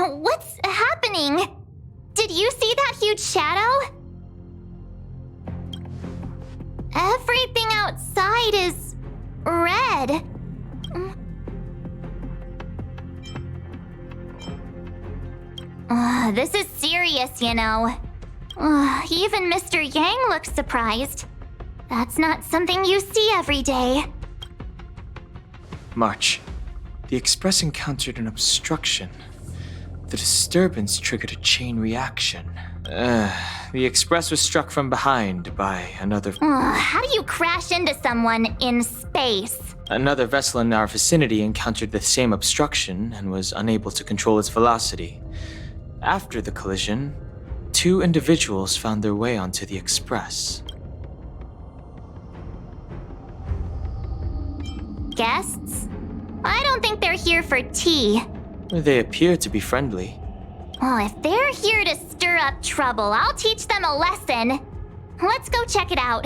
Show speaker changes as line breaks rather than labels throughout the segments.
What's happening? Did you see that huge shadow? Everything outside is red. This is serious, you know. Even Mr. Yang looks surprised. That's not something you see every day.
March, the Express encountered an obstruction. The disturbance triggered a chain reaction. The Express was struck from behind by another...
How do you crash into someone in space?
Another vessel in our vicinity encountered the same obstruction and was unable to control its velocity. After the collision, 2 individuals found their way onto the Express.
Guests? I don't think they're here for tea.
They appear to be friendly.
Well, if they're here to stir up trouble, I'll teach them a lesson. Let's go check it out.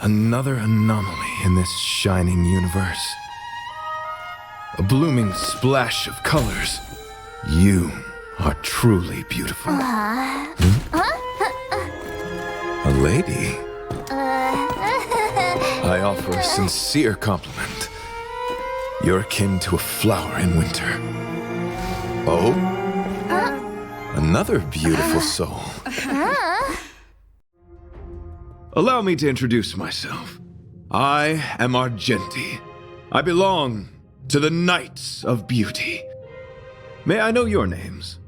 Another anomaly in this shining universe. A blooming splash of colors. You are truly beautiful. A lady? I offer a sincere compliment. You're akin to a flower in winter. Oh? Another beautiful soul. Allow me to introduce myself. I am Argenti. I belong to the Knights of Beauty. May I know your names?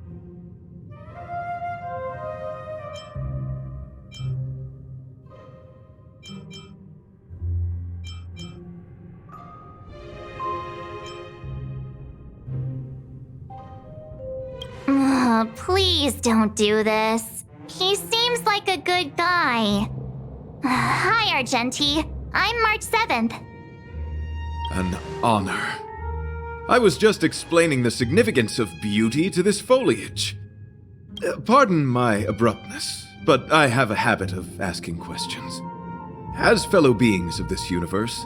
Please don't do this. He seems like a good guy. Hi, Argenti. I'm March 7th.
An honor. I was just explaining the significance of beauty to this foliage. Pardon my abruptness, but I have a habit of asking questions. As fellow beings of this universe,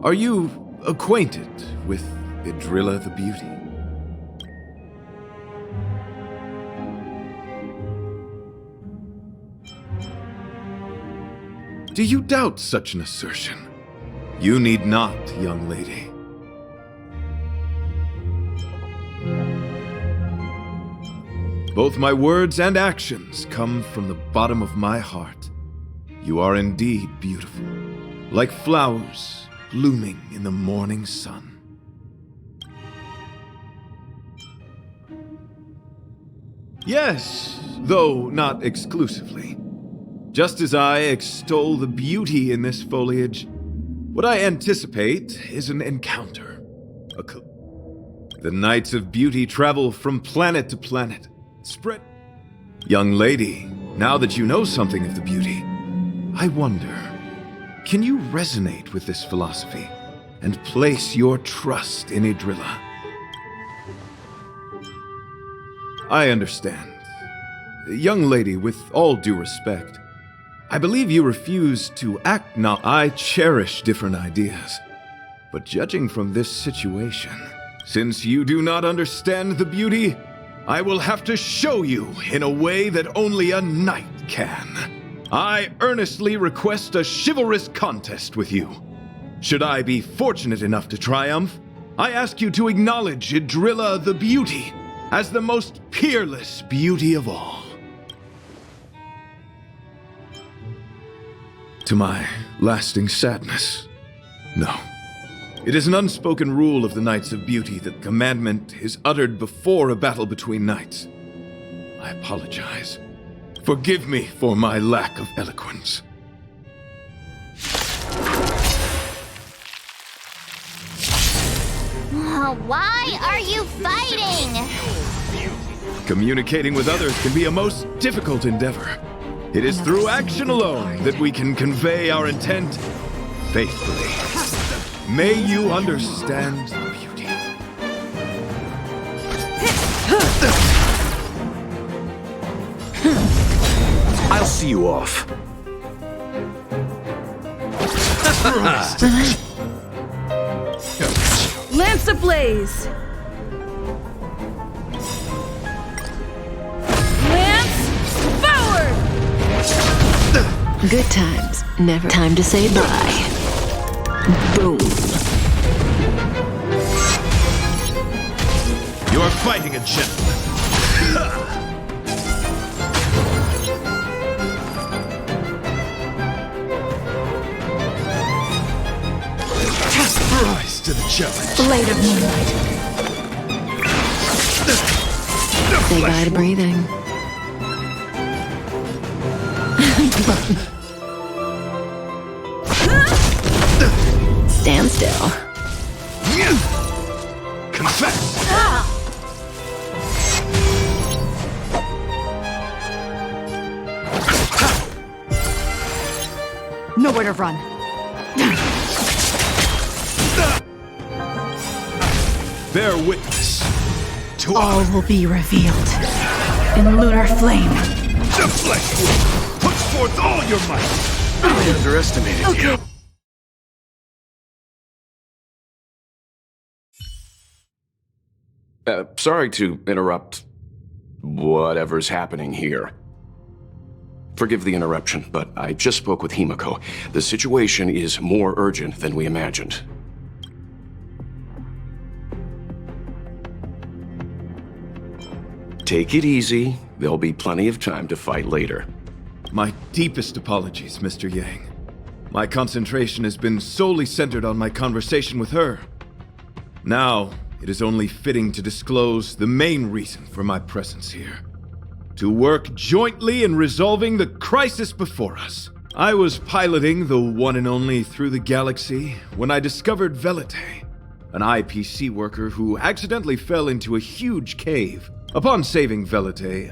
are you acquainted with Idrilla the Beauty? Do you doubt such an assertion? You need not, young lady. Both my words and actions come from the bottom of my heart. You are indeed beautiful, like flowers blooming in the morning sun. Yes, though not exclusively. Just as I extol the beauty in this foliage, what I anticipate is an encounter. The Knights of Beauty travel from planet to planet, spread... Young lady, now that you know something of the beauty, I wonder, can you resonate with this philosophy and place your trust in Idrilla? I understand. Young lady, with all due respect, I believe you refuse to act now. I cherish different ideas. But judging from this situation, since you do not understand the beauty, I will have to show you in a way that only a knight can. I earnestly request a chivalrous contest with you. Should I be fortunate enough to triumph, I ask you to acknowledge Idrilla the Beauty as the most peerless beauty of all. To my lasting sadness, no. It is an unspoken rule of the Knights of Beauty that commandment is uttered before a battle between knights. I apologize. Forgive me for my lack of eloquence.
Now why are you fighting?
Communicating with others can be a most difficult endeavor. It is through action alone that we can convey our intent faithfully. May you understand the beauty.
I'll see you off.
Lance ablaze! Lance forward!
Good times, never time to say bye. Boom.
You are fighting a gentleman. Rise to the challenge.
Blade of moonlight. Say bye to breathing. Stand still.
Confess.
Nowhere to run.
Bear witness to
All will be revealed in lunar flame.
the flesh wound puts forth all your might.
I underestimated you. Sorry to interrupt whatever's happening here. Forgive the interruption, but I just spoke with Himiko. The situation is more urgent than we imagined. Take it easy. There'll be plenty of time to fight later.
My deepest apologies, Mr. Yang. My concentration has been solely centered on my conversation with her. Now, it is only fitting to disclose the main reason for my presence here. To work jointly in resolving the crisis before us. I was piloting the one and only Through the Galaxy when I discovered Velite, an IPC worker who accidentally fell into a huge cave. Upon saving Velite,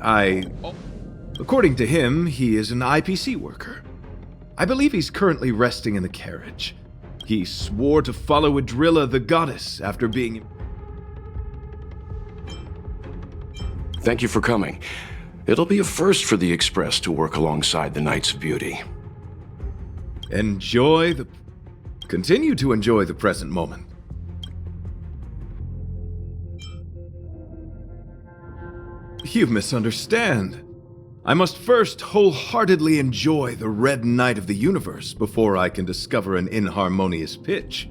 according to him, he is an IPC worker. I believe he's currently resting in the carriage. He swore to follow Adrilla the goddess after being...
Thank you for coming. It'll be a first for the Express to work alongside the Knights of Beauty.
Continue to enjoy the present moment. You misunderstand. I must first wholeheartedly enjoy the red night of the universe before I can discover an inharmonious pitch.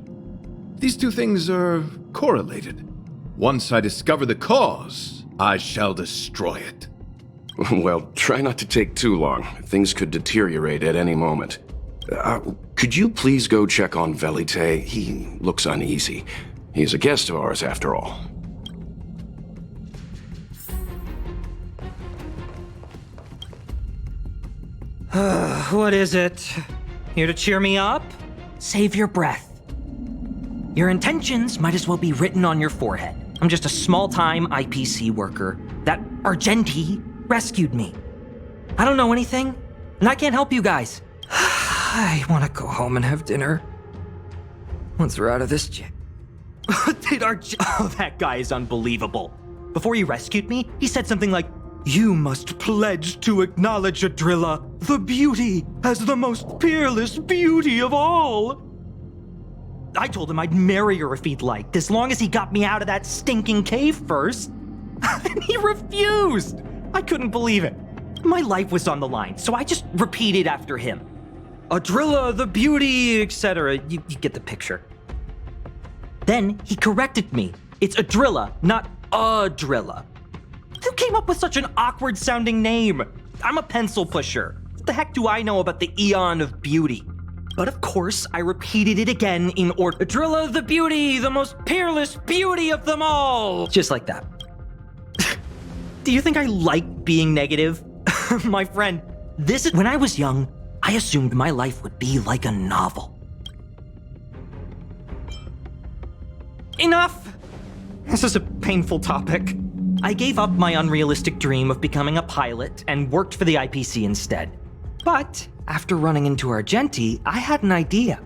These two things are correlated. Once I discover the cause, I shall destroy it.
Well, try not to take too long. Things could deteriorate at any moment. Could you please go check on Velite? He looks uneasy. He's a guest of ours, after all.
What is it? Here to cheer me up? Save your breath. Your intentions might as well be written on your forehead. I'm just a small-time IPC worker. That argenti rescued me. I don't know anything, and I can't help you guys. I want to go home and have dinner. Once we're out of this jail. Oh, that guy is unbelievable. Before he rescued me, he said something like, "You must pledge to acknowledge Adrilla, the beauty, as the most peerless beauty of all." I told him I'd marry her if he'd liked, as long as he got me out of that stinking cave first. And he refused. I couldn't believe it. My life was on the line, so I just repeated after him. Adrilla, the beauty, etc. You get the picture. Then he corrected me. It's Adrilla, not Adrilla. Who came up with such an awkward-sounding name? I'm a pencil pusher. What the heck do I know about the Eon of Beauty? But of course, I repeated it again in order. Adrilla the beauty, the most peerless beauty of them all! Just like that. Do you think I like being negative? My friend, when I was young, I assumed my life would be like a novel. Enough! This is a painful topic. I gave up my unrealistic dream of becoming a pilot and worked for the IPC instead. But after running into Argenti, I had an idea.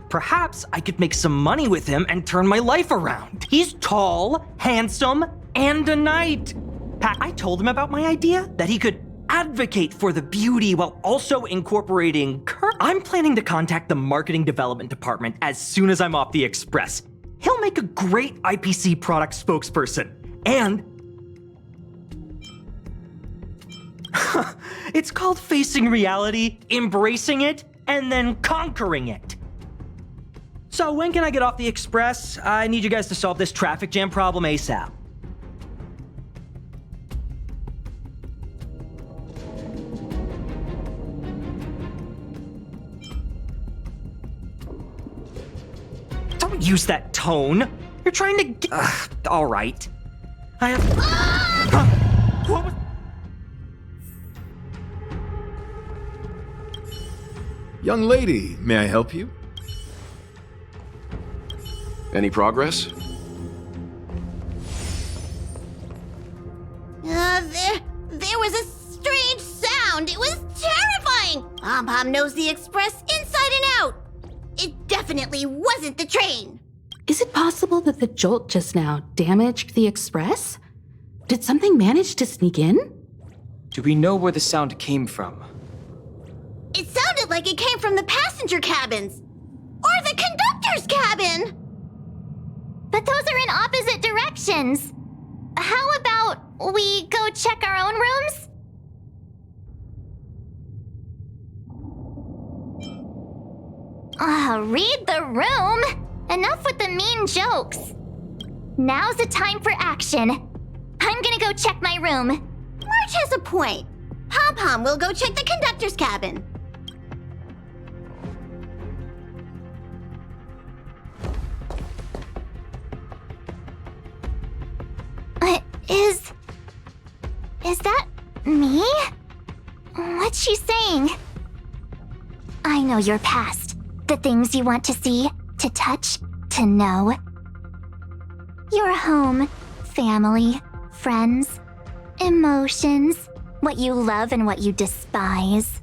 Perhaps I could make some money with him and turn my life around. He's tall, handsome, and a knight. I told him about my idea, that he could advocate for the beauty while also incorporating I'm planning to contact the marketing development department as soon as I'm off the express. He'll make a great IPC product spokesperson. And it's called facing reality, embracing it, and then conquering it. So when can I get off the express? I need you guys to solve this traffic jam problem ASAP. Don't use that tone. You're trying to get... all right. I have... Huh? What was...
Young lady, may I help you?
Any progress?
There was a strange sound. It was terrifying. Pom-Pom knows the express inside and out. It definitely wasn't the train.
Is it possible that the jolt just now damaged the express? Did something manage to sneak in?
Do we know where the sound came from?
It sounded like it came from the passenger cabins. Or the conductor's cabin.
But those are in opposite directions. How about we go check our own rooms? Read the room! Enough with the mean jokes. Now's the time for action. I'm gonna go check my room.
March has a point. Pom-Pom will go check the conductor's cabin.
Is that me? What's she saying? I know your past. The things you want to see, to touch, to know. Your home, family, friends, emotions, what you love and what you despise.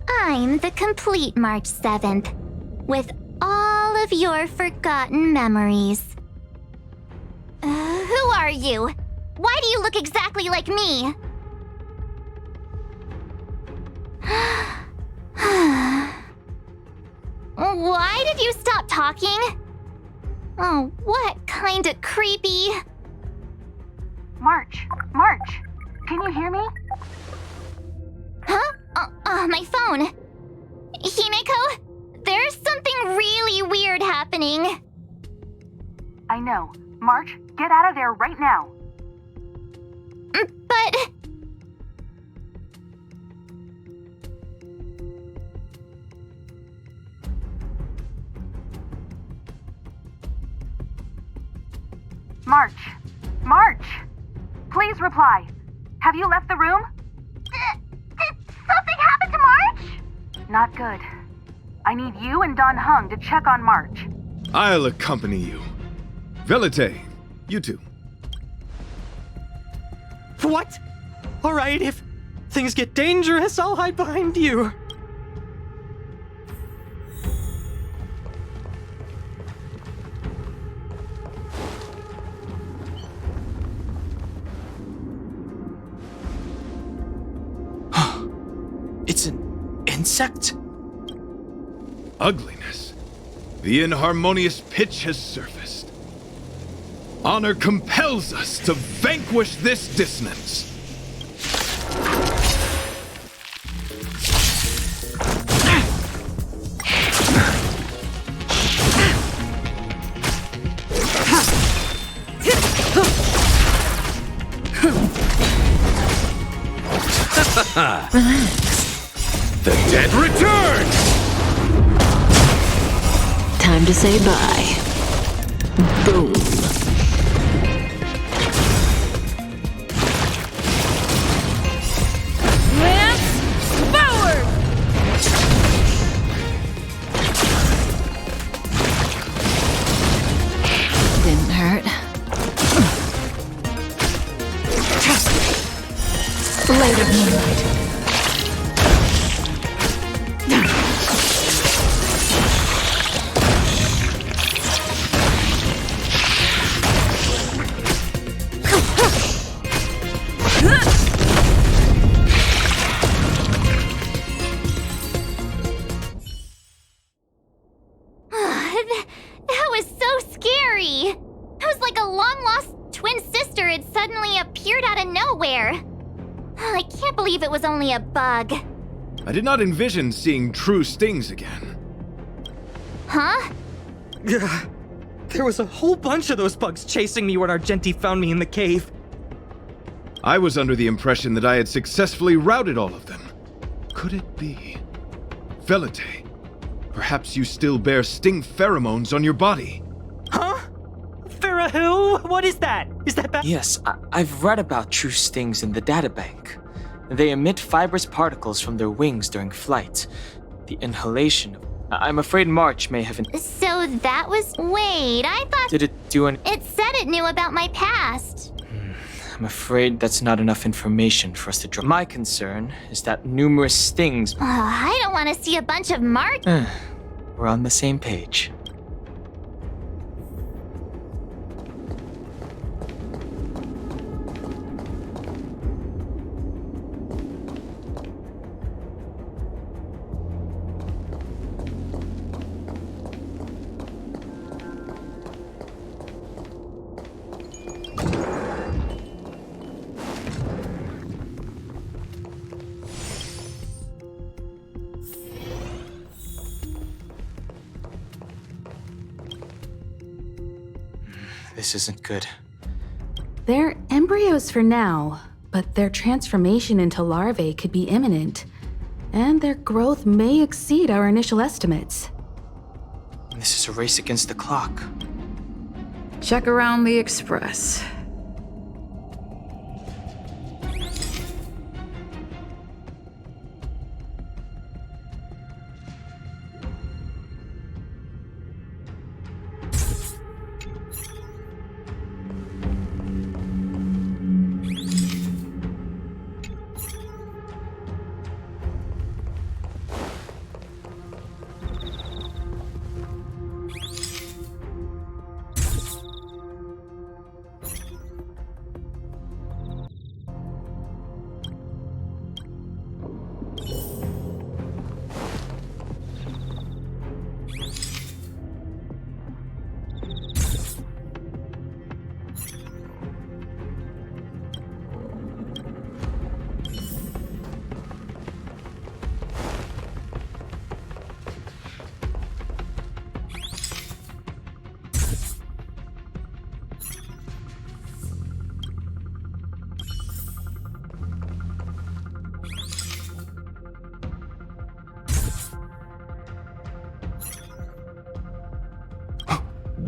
I'm the complete March 7th, with all of your forgotten memories. Who are you? Why do you look exactly like me? Why did you stop talking? Oh, what kind of creepy...
March, can you hear me?
Huh? My phone. Himeko, there's something really weird happening.
I know. March, get out of there right now.
But...
March! Please reply. Have you left the room?
Did something happen to March?
Not good. I need you and Don Hung to check on March.
I'll accompany you. Velite, you two.
What? All right, if things get dangerous, I'll hide behind you.
It's an insect?
Ugliness. The inharmonious pitch has surfaced. Honor compels us to vanquish this dissonance.
The dead return!
Time to say bye. Boom.
Blade of Moonlight.
That was so scary. It was like a long-lost twin sister had suddenly appeared out of nowhere. I can't believe it was only a bug.
I did not envision seeing true stings again.
Huh?
There was a whole bunch of those bugs chasing me when Argenti found me in the cave.
I was under the impression that I had successfully routed all of them. Could it be? Velite, perhaps you still bear sting pheromones on your body.
Huh? Farah, what is that? Is that bad?
Yes, I've read about true stings in the databank. They emit fibrous particles from their wings during flight. The inhalation of... I'm afraid March may have...
So that was... Wait, I thought...
Did it do an...
It said it knew about my past.
I'm afraid that's not enough information for us to draw. My concern is that numerous stings...
Oh, I don't want to see a bunch of mark...
We're on the same page. This isn't good.
They're embryos for now, but their transformation into larvae could be imminent, and their growth may exceed our initial estimates.
This is a race against the clock.
Check around the Express.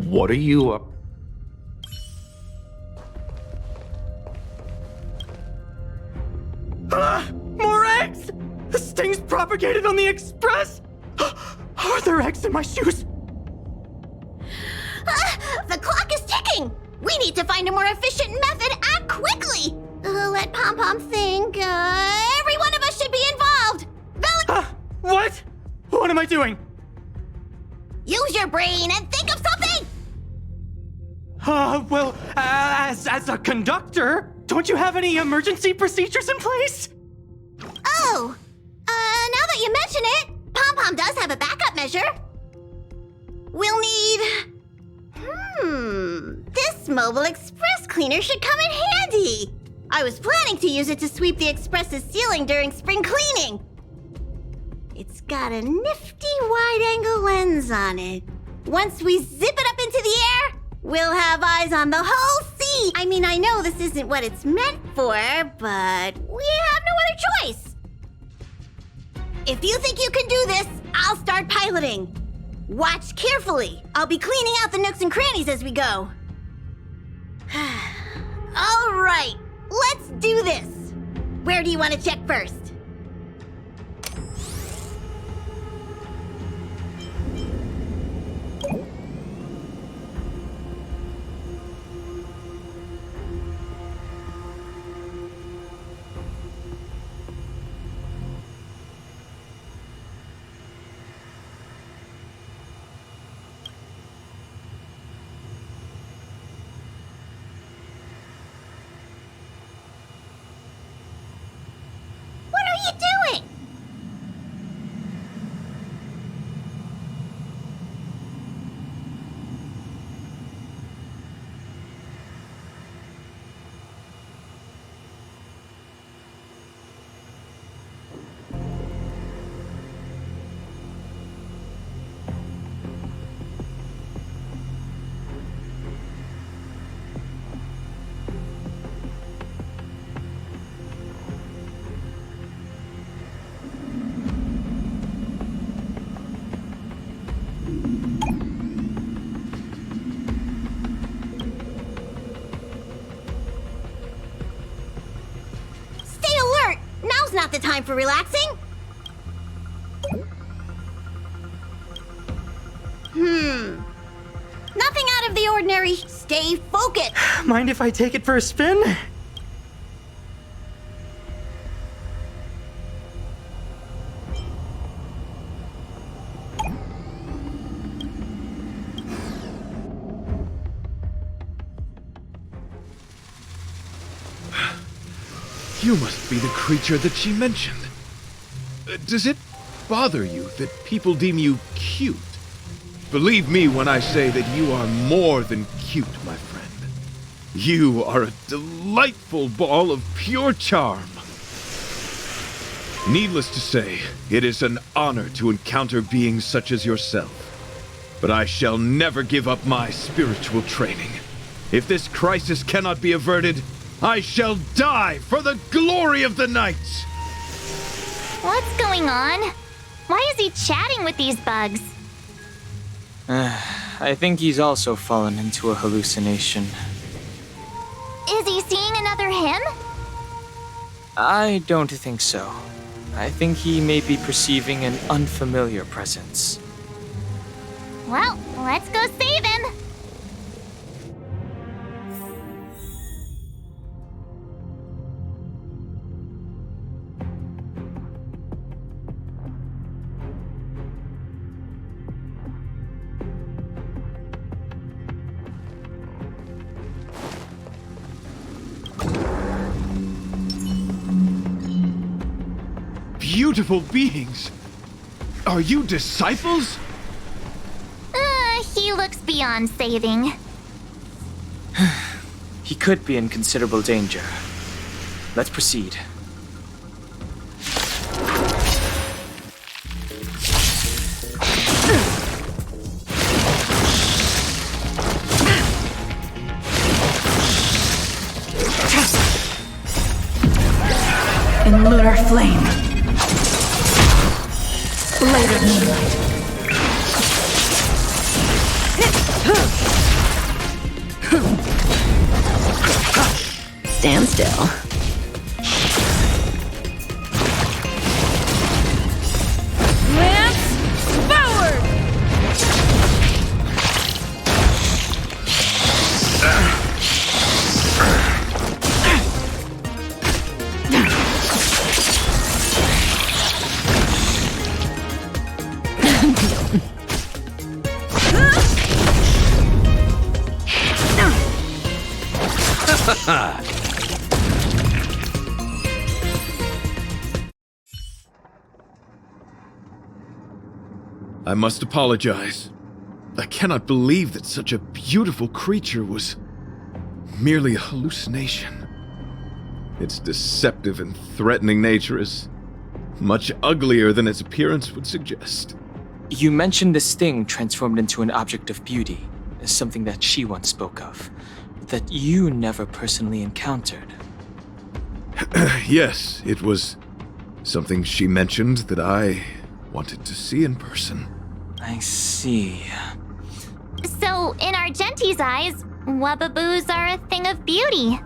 What are you up?
More eggs! The stings propagated on the Express! Are there eggs in my shoes?
The clock is ticking! We need to find a more efficient method. Act quickly! Let Pom Pom think. Every one of us should be involved!
What? What am I doing?
Use your brain and think of something!
Well, as a conductor, don't you have any emergency procedures in place?
Oh! Now that you mention it, Pom Pom does have a backup measure. We'll need... This mobile express cleaner should come in handy. I was planning to use it to sweep the express's ceiling during spring cleaning. It's got a nifty wide-angle lens on it. Once we zip it up into the air, we'll have eyes on the whole sea. I mean, I know this isn't what it's meant for, but we have no other choice. If you think you can do this, I'll start piloting. Watch carefully. I'll be cleaning out the nooks and crannies as we go. All right, let's do this. Where do you want to check first? now's not the time for relaxing. Nothing out of the ordinary. Stay focused.
Mind if I take it for a spin?
You must be the creature that she mentioned. Does it bother you that people deem you cute? Believe me when I say that you are more than cute, my friend. You are a delightful ball of pure charm. Needless to say, it is an honor to encounter beings such as yourself. But I shall never give up my spiritual training. If this crisis cannot be averted, I shall die for the glory of the knights!
What's going on? Why is he chatting with these bugs?
I think he's also fallen into a hallucination.
Is he seeing another him?
I don't think so. I think he may be perceiving an unfamiliar presence.
Well, let's go save him.
Beautiful beings! Are you disciples?
He looks beyond saving.
He could be in considerable danger. Let's proceed.
In lunar flame. Blade of moonlight. Stand still.
Lance forward!
I must apologize. I cannot believe that such a beautiful creature was merely a hallucination. Its deceptive and threatening nature is much uglier than its appearance would suggest.
You mentioned this thing transformed into an object of beauty, something that she once spoke of, that you never personally encountered.
Yes, it was something she mentioned that I wanted to see in person.
I see.
So, in Argenti's eyes, Wubbaboos are a thing of beauty.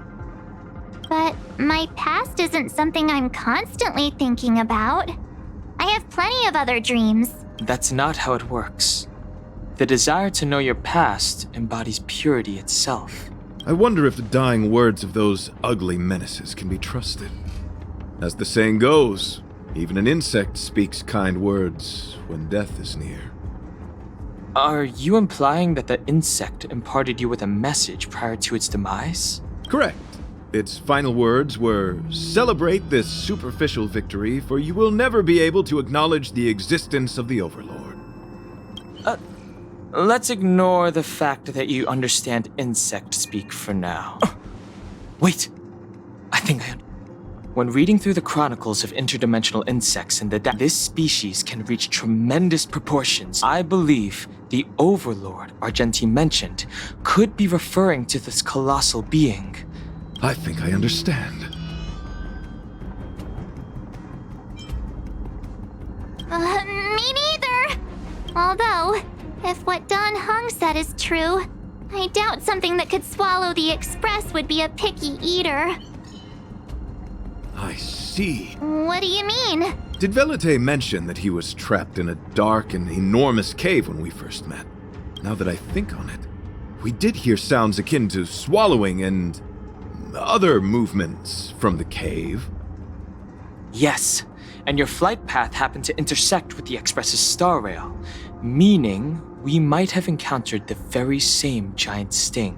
But my past isn't something I'm constantly thinking about. I have plenty of other dreams.
That's not how it works. The desire to know your past embodies purity itself.
I wonder if the dying words of those ugly menaces can be trusted. As the saying goes, even an insect speaks kind words when death is near.
Are you implying that the insect imparted you with a message prior to its demise?
Correct. Its final words were, "Celebrate this superficial victory, for you will never be able to acknowledge the existence of the Overlord."
Let's ignore the fact that you understand insect speak for now. Wait! I think When reading through the chronicles of interdimensional insects and this species can reach tremendous proportions, I believe the Overlord Argenti mentioned could be referring to this colossal being.
I think I understand.
Me neither. Although, if what Don Hung said is true, I doubt something that could swallow the Express would be a picky eater.
I see.
What do you mean?
Did Velite mention that he was trapped in a dark and enormous cave when we first met? Now that I think on it, we did hear sounds akin to swallowing and other movements from the cave.
Yes, and your flight path happened to intersect with the Express's star rail, meaning we might have encountered the very same giant sting.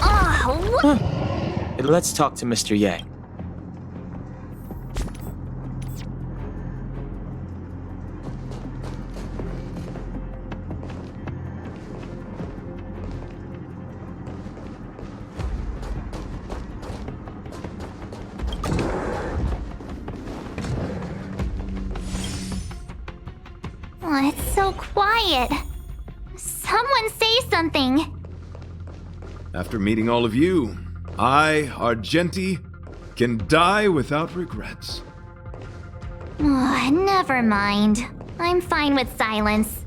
Oh, what?
Let's talk to Mr. Yang.
Oh, it's so quiet. Someone say something.
After meeting all of you, I, Argenti, can die without regrets.
Oh, never mind. I'm fine with silence.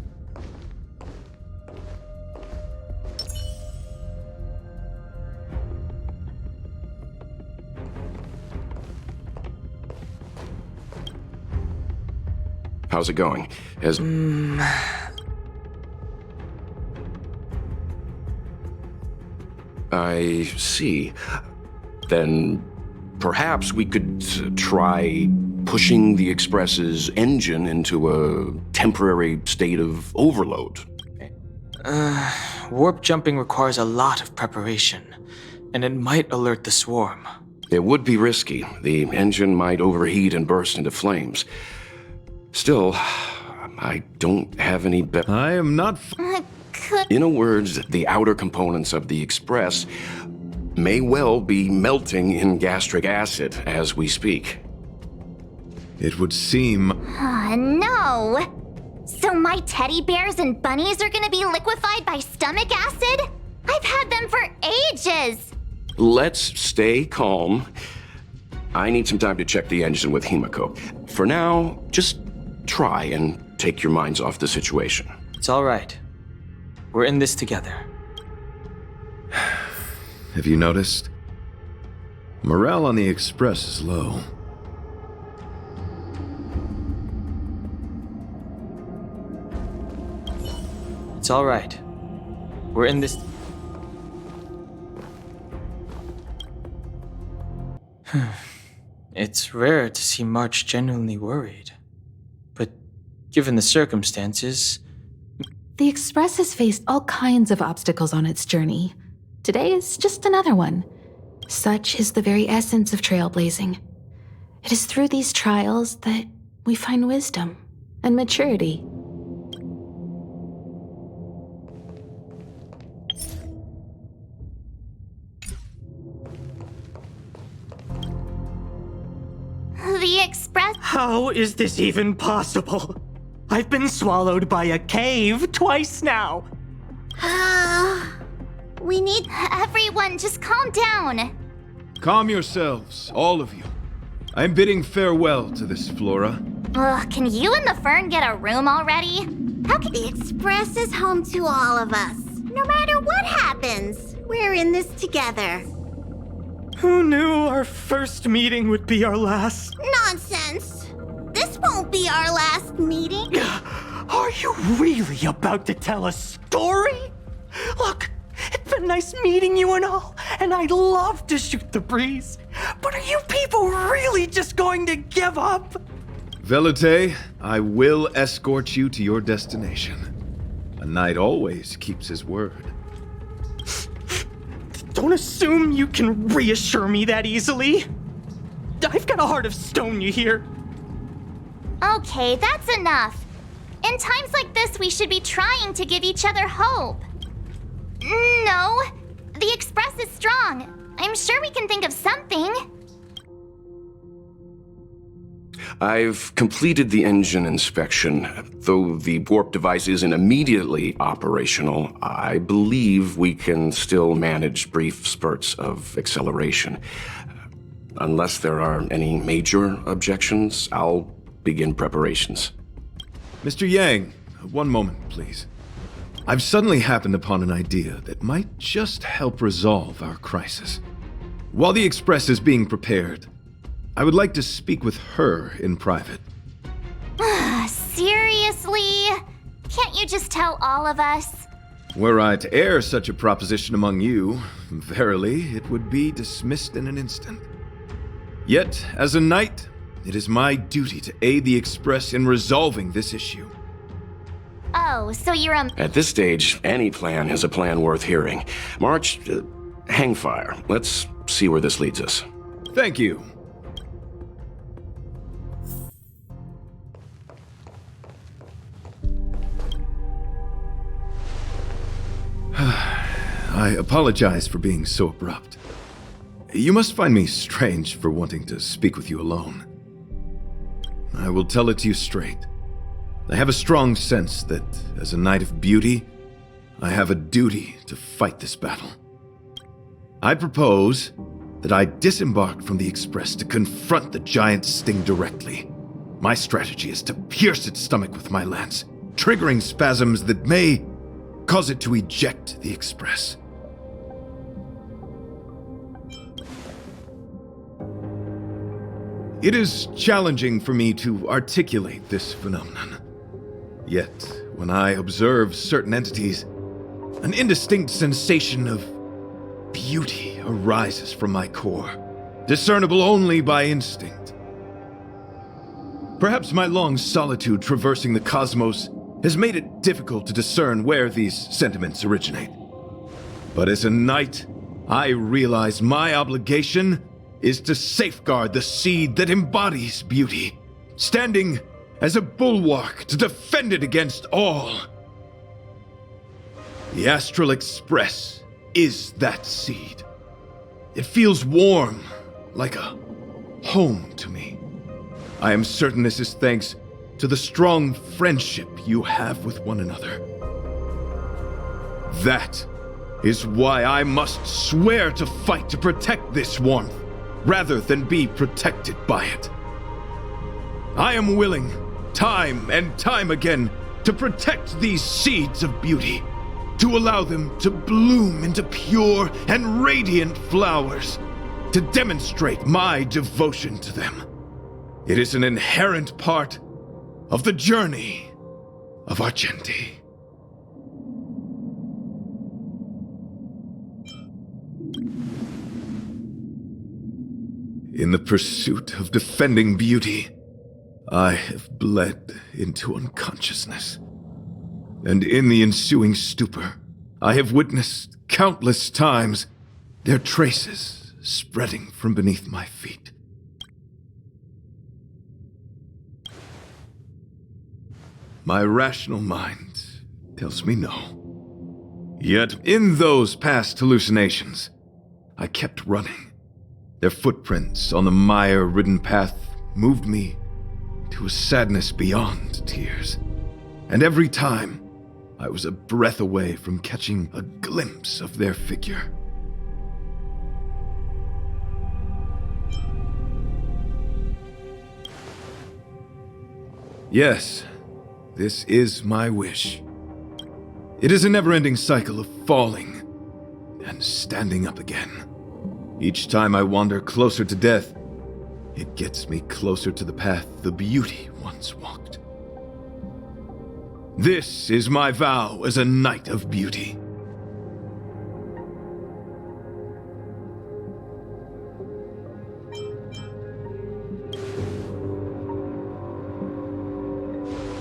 How's it going? I see. Then perhaps we could try pushing the Express's engine into a temporary state of overload.
Warp jumping requires a lot of preparation, and it might alert the swarm.
It would be risky. The engine might overheat and burst into flames. Still, I don't have any
I am not
In a word, the outer components of the Express may well be melting in gastric acid as we speak.
It would seem...
No! So my teddy bears and bunnies are gonna be liquefied by stomach acid? I've had them for ages!
Let's stay calm. I need some time to check the engine with Himiko. For now, just try and take your minds off the situation.
It's all right. We're in this together.
Have you noticed? Morale on the Express is low.
It's all right. We're in this... It's rare to see March genuinely worried. But given the circumstances...
The Express has faced all kinds of obstacles on its journey. Today is just another one. Such is the very essence of trailblazing. It is through these trials that we find wisdom and maturity.
The Express...
How is this even possible? I've been swallowed by a cave twice now.
We need...
Everyone, just calm down.
Calm yourselves, all of you. I'm bidding farewell to this flora.
Ugh, can you and the Fern get a room already?
How can the Express is home to all of us? No matter what happens, we're in this together.
Who knew our first meeting would be our last?
Nonsense! This won't be our last meeting.
Are you really about to tell a story? Look, it's been nice meeting you and all, and I'd love to shoot the breeze. But are you people really just going to give up?
Velite, I will escort you to your destination. A knight always keeps his word.
Don't assume you can reassure me that easily. I've got a heart of stone, you hear?
Okay, that's enough. In times like this, we should be trying to give each other hope. No, the Express is strong. I'm sure we can think of something.
I've completed the engine inspection. Though the warp device isn't immediately operational, I believe we can still manage brief spurts of acceleration. Unless there are any major objections, I'll begin preparations.
Mr. Yang, one moment, please. I've suddenly happened upon an idea that might just help resolve our crisis. While the Express is being prepared, I would like to speak with her in private.
Seriously? Can't you just tell all of us?
Were I to air such a proposition among you, verily, it would be dismissed in an instant. Yet, as a knight, it is my duty to aid the Express in resolving this issue.
Oh, so you're
At this stage, any plan is a plan worth hearing. March, hang fire. Let's see where this leads us.
Thank you. I apologize for being so abrupt. You must find me strange for wanting to speak with you alone. I will tell it to you straight. I have a strong sense that, as a knight of beauty, I have a duty to fight this battle. I propose that I disembark from the Express to confront the giant sting directly. My strategy is to pierce its stomach with my lance, triggering spasms that may cause it to eject the Express. It is challenging for me to articulate this phenomenon. Yet, when I observe certain entities, an indistinct sensation of beauty arises from my core, discernible only by instinct. Perhaps my long solitude traversing the cosmos has made it difficult to discern where these sentiments originate. But as a knight, I realize my obligation is to safeguard the seed that embodies beauty, standing as a bulwark to defend it against all. The Astral Express is that seed. It feels warm, like a home to me. I am certain this is thanks to the strong friendship you have with one another. That is why I must swear to fight to protect this warmth, rather than be protected by it. I am willing, time and time again, to protect these seeds of beauty, to allow them to bloom into pure and radiant flowers, to demonstrate my devotion to them. It is an inherent part of the journey of Argenti. In the pursuit of defending beauty, I have bled into unconsciousness. And in the ensuing stupor, I have witnessed countless times their traces spreading from beneath my feet. My rational mind tells me no. Yet in those past hallucinations, I kept running. Their footprints on the mire-ridden path moved me to a sadness beyond tears. And every time, I was a breath away from catching a glimpse of their figure. Yes, this is my wish. It is a never-ending cycle of falling and standing up again. Each time I wander closer to death, it gets me closer to the path the beauty once walked. This is my vow as a knight of beauty.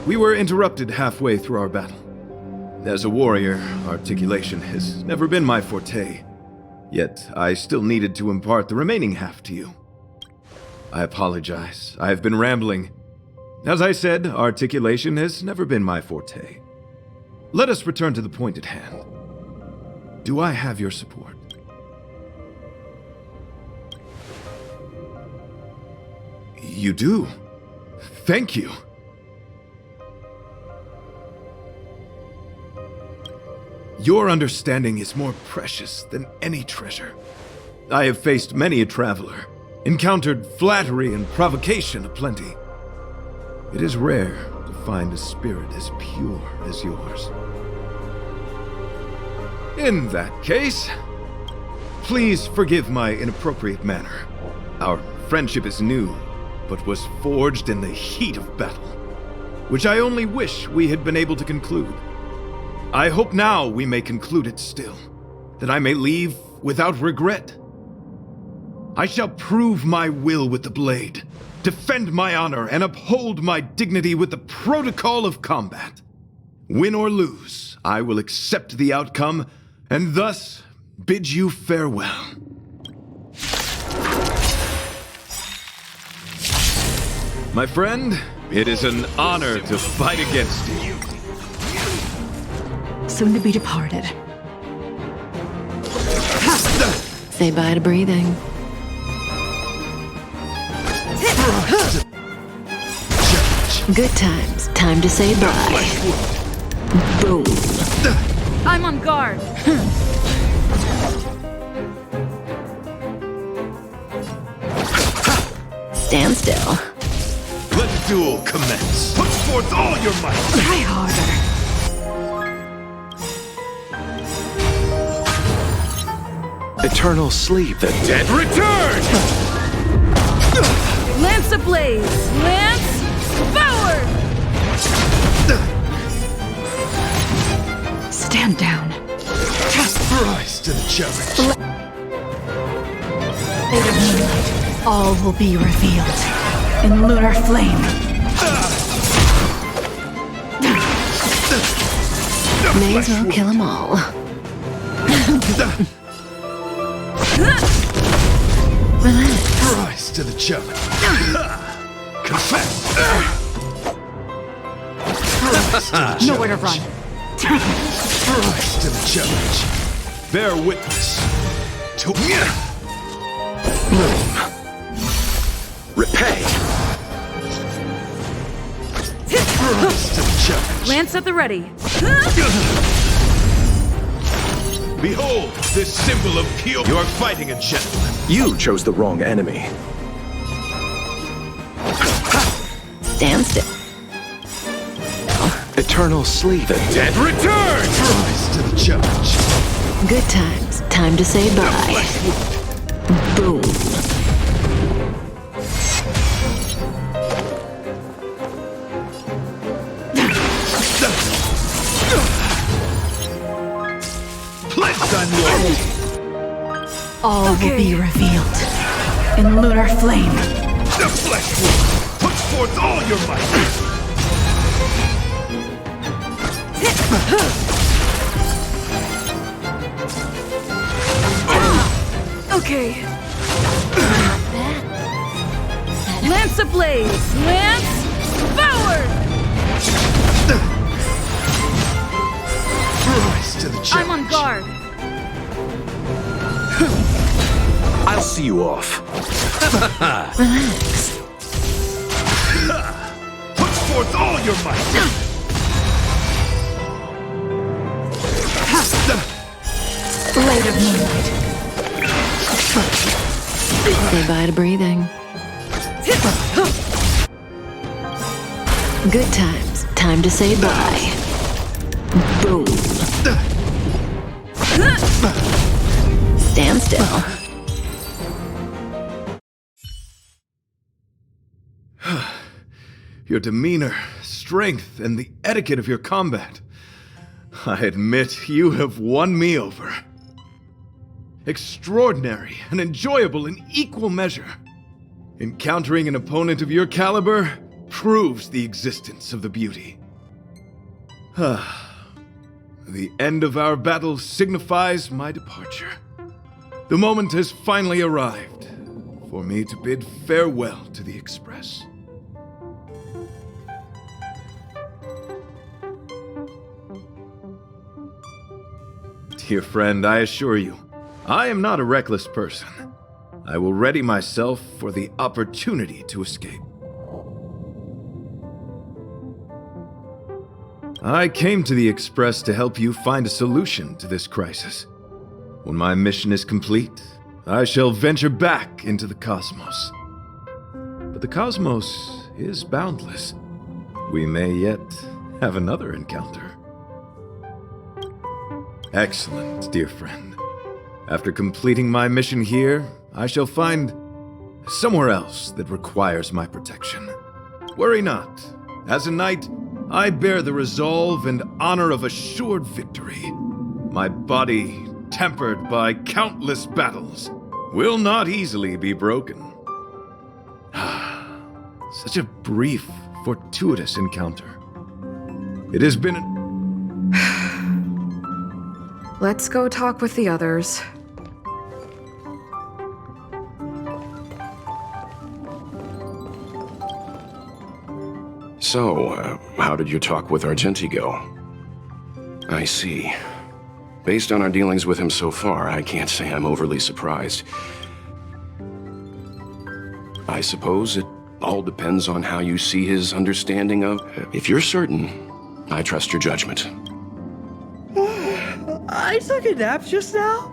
We were interrupted halfway through our battle. As a warrior, articulation has never been my forte. Yet, I still needed to impart the remaining half to you. I apologize. I have been rambling. As I said, articulation has never been my forte. Let us return to the point at hand. Do I have your support? You do. Thank you. Your understanding is more precious than any treasure. I have faced many a traveler, encountered flattery and provocation aplenty. It is rare to find a spirit as pure as yours. In that case, please forgive my inappropriate manner. Our friendship is new, but was forged in the heat of battle, which I only wish we had been able to conclude. I hope now we may conclude it still, that I may leave without regret. I shall prove my will with the blade, defend my honor, and uphold my dignity with the protocol of combat. Win or lose, I will accept the outcome, and thus bid you farewell. My friend, it is an honor to fight against you.
Soon to be departed. Say bye to breathing. Good times. Time to say bye. Boom.
I'm on guard.
Stand still.
Let the duel commence. Put forth all your might.
Try harder.
Eternal sleep. The dead
Return!
Lance ablaze! Lance forward!
Stand down.
Rise to the challenge.
Fate of moonlight. All will be revealed in lunar flame. May as well kill them all. Relax.
Rise to the challenge. Confess. Rise to the challenge.
Nowhere to run.
Rise to the challenge. Bear witness to
repay.
Rise to the challenge.
Lance at the ready.
Behold, this symbol of pure. You are fighting a gentleman.
You chose the wrong enemy.
Stand still.
Eternal sleep. The dead
Return! Rise to the challenge.
Good times. Time to say bye. Boom.
Pledged on loyalty.
All will be revealed in lunar flame.
The flesh wound. Put forth all your might.
Okay. Lance ablaze! Lance forward!
Rise to the challenge.
I'm on guard.
I'll see you off.
Relax.
Put forth all your might.
Light of moonlight. Say bye to breathing. Good times. Time to say bye. Boom. Stand still.
Your demeanor, strength, and the etiquette of your combat. I admit you have won me over. Extraordinary and enjoyable in equal measure. Encountering an opponent of your caliber proves the existence of the beauty. The end of our battle signifies my departure. The moment has finally arrived for me to bid farewell to the Express. Dear friend, I assure you, I am not a reckless person. I will ready myself for the opportunity to escape. I came to the Express to help you find a solution to this crisis. When my mission is complete, I shall venture back into the cosmos. But the cosmos is boundless. We may yet have another encounter. Excellent, dear friend. After completing my mission here, I shall find a somewhere else that requires my protection. Worry not. As a knight, I bear the resolve and honor of assured victory. My body, tempered by countless battles, will not easily be broken. Such a brief, fortuitous encounter. It has been
Let's go talk with the others.
So, how did your talk with Argenti go? I see. Based on our dealings with him so far, I can't say I'm overly surprised. I suppose it all depends on how you see his understanding of... If you're certain, I trust your judgment.
I took a nap just now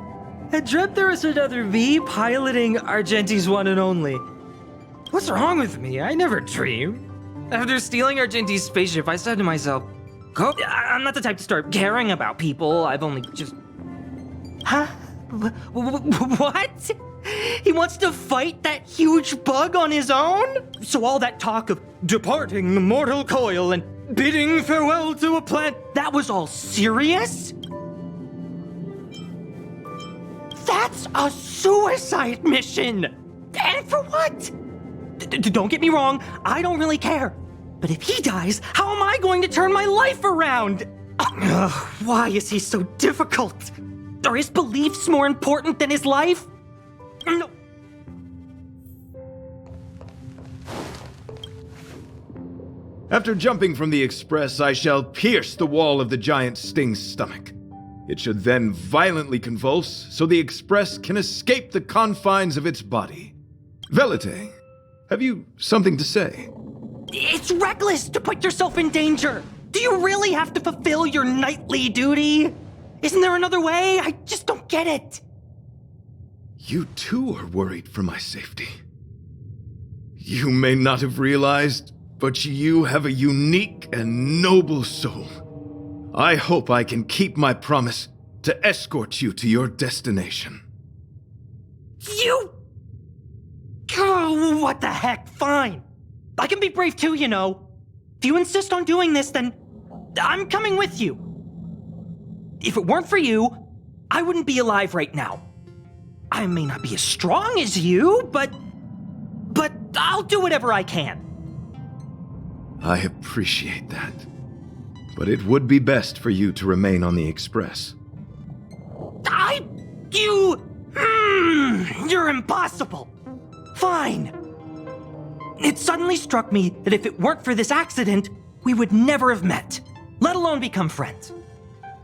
and dreamt there was another me piloting Argenti's one and only. What's wrong with me? I never dream. After stealing Argenti's spaceship, I said to myself, I'm not the type to start caring about people. I've only just... Huh? What? He wants to fight that huge bug on his own? So all that talk of departing the mortal coil and bidding farewell to a planet, that was all serious? That's a suicide mission! And for what? Don't get me wrong, I don't really care. But if he dies, how am I going to turn my life around? Why is he so difficult? Are his beliefs more important than his life? No.
After jumping from the express, I shall pierce the wall of the giant sting's stomach. It should then violently convulse, so the express can escape the confines of its body. Velite, have you something to say?
It's reckless to put yourself in danger. Do you really have to fulfill your knightly duty? Isn't there another way? I just don't get it.
You too are worried for my safety. You may not have realized, but you have a unique and noble soul. I hope I can keep my promise to escort you to your destination.
You... Oh, what the heck? Fine. I can be brave too, you know. If you insist on doing this, then I'm coming with you. If it weren't for you, I wouldn't be alive right now. I may not be as strong as you, but I'll do whatever I can.
I appreciate that. But it would be best for you to remain on the express.
You're impossible. Fine. It suddenly struck me that if it weren't for this accident, we would never have met, let alone become friends.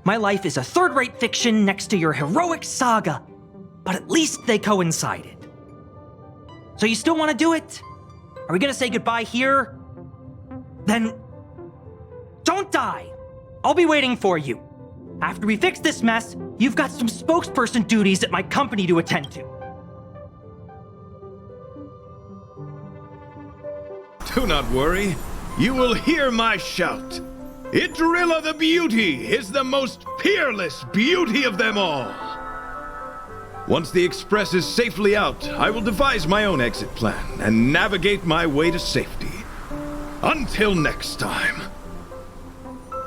My life is a third-rate fiction next to your heroic saga, but at least they coincided. So you still want to do it? Are we gonna say goodbye here? Then don't die. I'll be waiting for you. After we fix this mess, you've got some spokesperson duties at my company to attend to.
Do not worry. You will hear my shout. Idrilla the Beauty is the most peerless beauty of them all. Once the express is safely out, I will devise my own exit plan and navigate my way to safety. Until next time.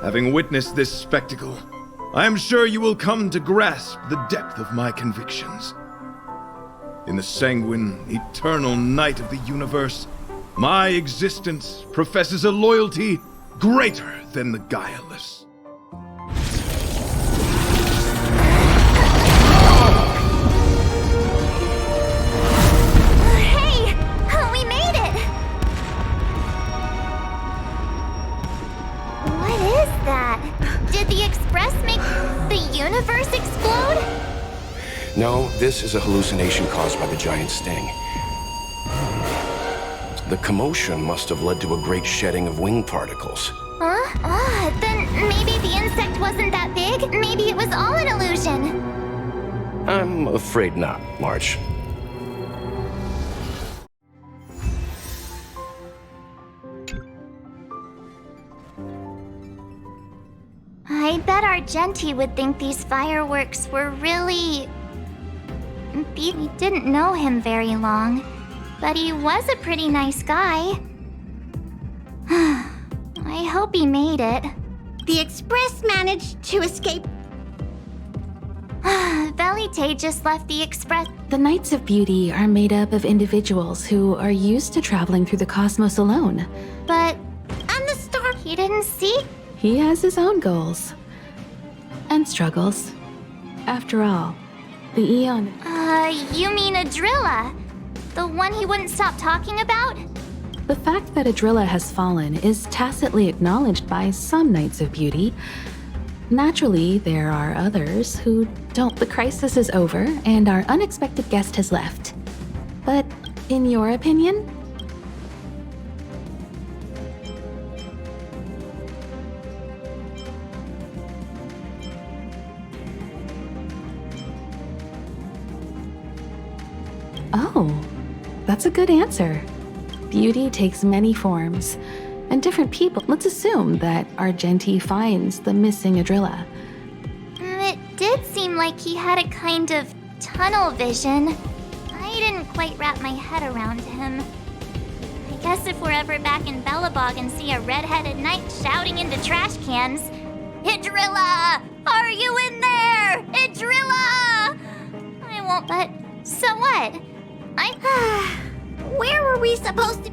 Having witnessed this spectacle, I am sure you will come to grasp the depth of my convictions. In the sanguine, eternal night of the universe, my existence professes a loyalty greater than the guileless.
Hey! We made it! What is that? Did the express make the universe explode?
No, this is a hallucination caused by the giant sting. The commotion must have led to a great shedding of wing particles.
Huh? Then maybe the insect wasn't that big? Maybe it was all an illusion?
I'm afraid not, March.
I bet Argenti would think these fireworks were really... We didn't know him very long. but he was a pretty nice guy. I hope he made it.
The Express managed to escape.
Velite just left the Express.
The Knights of Beauty are made up of individuals who are used to traveling through the cosmos alone.
But
And the star.
he didn't see?
He has his own goals. And struggles. After all, the Eon...
You mean Adrilla? The one he wouldn't stop talking about?
The fact that Adrilla has fallen is tacitly acknowledged by some Knights of Beauty. Naturally, there are others who don't. The crisis is over, and our unexpected guest has left. But, in your opinion? Oh, that's a good answer. Beauty takes many forms, and different people. Let's assume that Argenti finds the missing Adrilla.
It did seem like he had a kind of tunnel vision. I didn't quite wrap my head around him. I guess if we're ever back in Belobog and see a red-headed knight shouting into trash cans, Adrilla! Are you in there? Adrilla! I won't, but so what?
Where were we supposed to...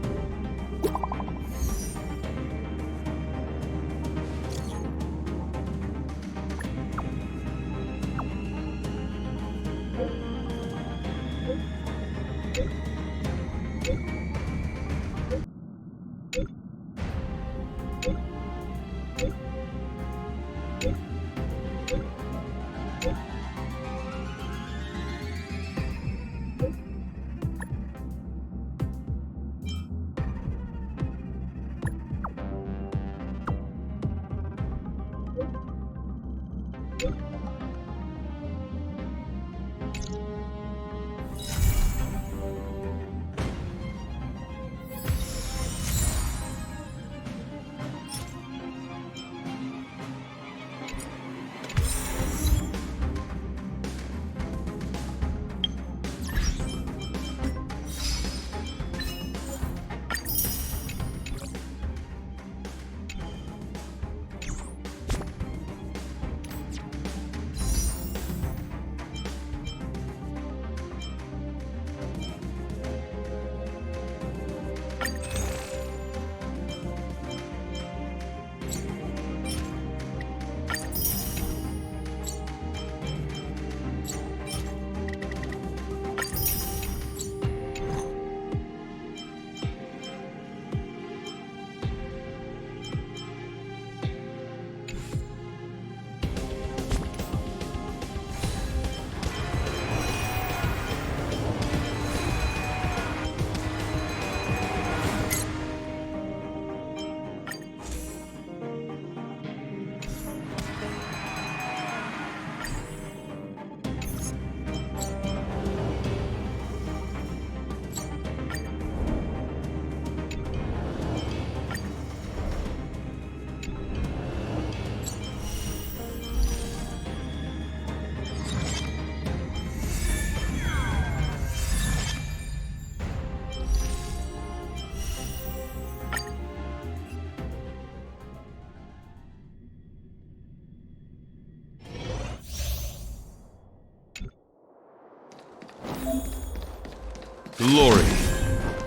Glory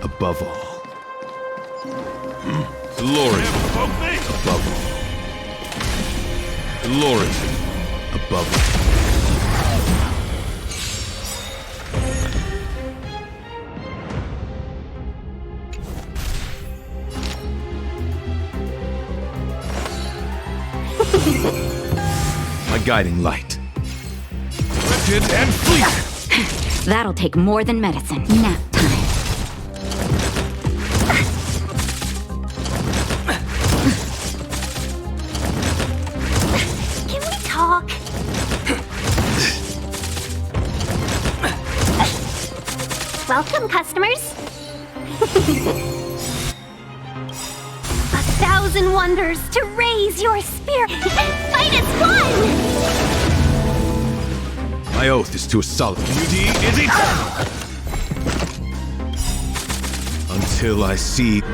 above all. Glory above all. Glory above all. My guiding light. Wretched and fleet!
That'll take more than medicine. Nap time.
Can we talk?
Welcome, customers. 1,000 wonders to raise your spirit. Fight is fun!
My oath is to a solid. Beauty is eternal! Until I see, I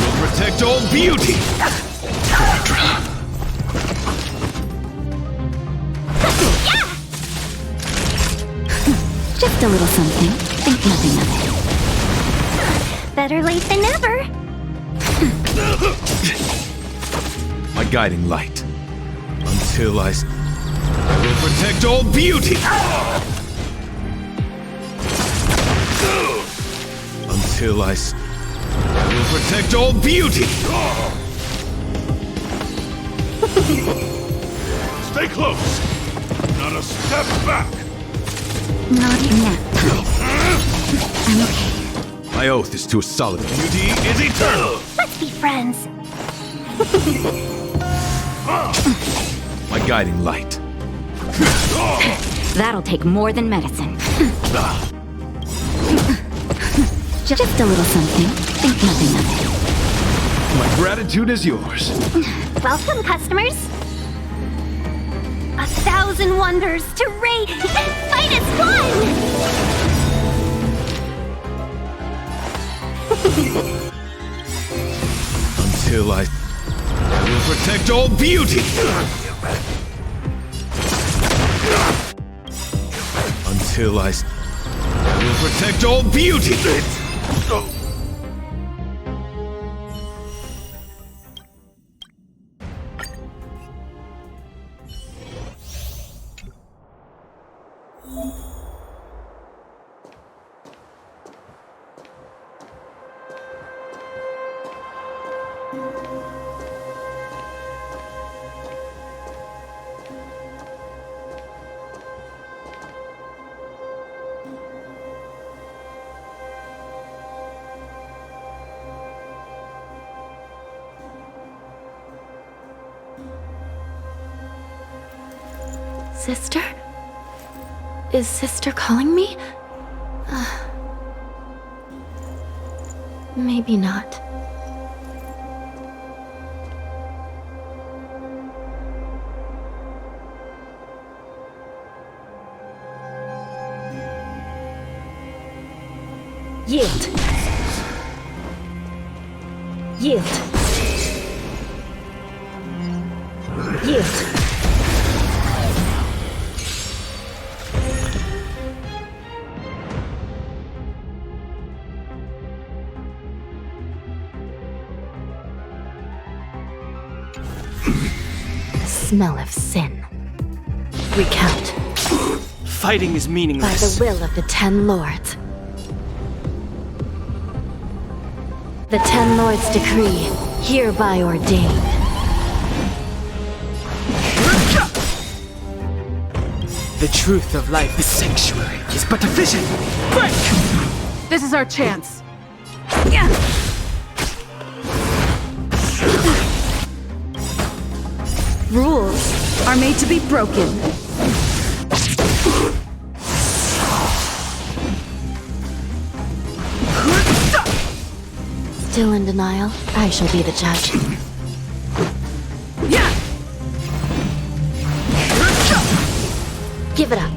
will protect all beauty!
Just a little something. Think nothing of it.
Better late than never.
My guiding light. Until I will protect all beauty! Until I will protect all beauty!
Stay close! Not a step back!
Not nap time. I'm okay.
My oath is to a solid beauty is eternal!
Let's be friends.
My guiding light.
That'll take more than medicine. Just a little something. Think nothing of it.
My gratitude is yours.
Welcome, customers. 1,000 wonders to rate. Fight as one.
Until I will protect all beauty! Until I will protect all beauty!
Sister? Is Sister calling me? Maybe not.
Yield. Yield. Yield. Smell of sin. Recount.
Fighting is
By
meaningless.
the will of the 10 lords. The 10 lords decree, hereby ordained.
The truth of life, the sanctuary, is but a vision. Break!
This is our chance. Rules are made to be broken.
Still in denial, I shall be the judge. Give it up.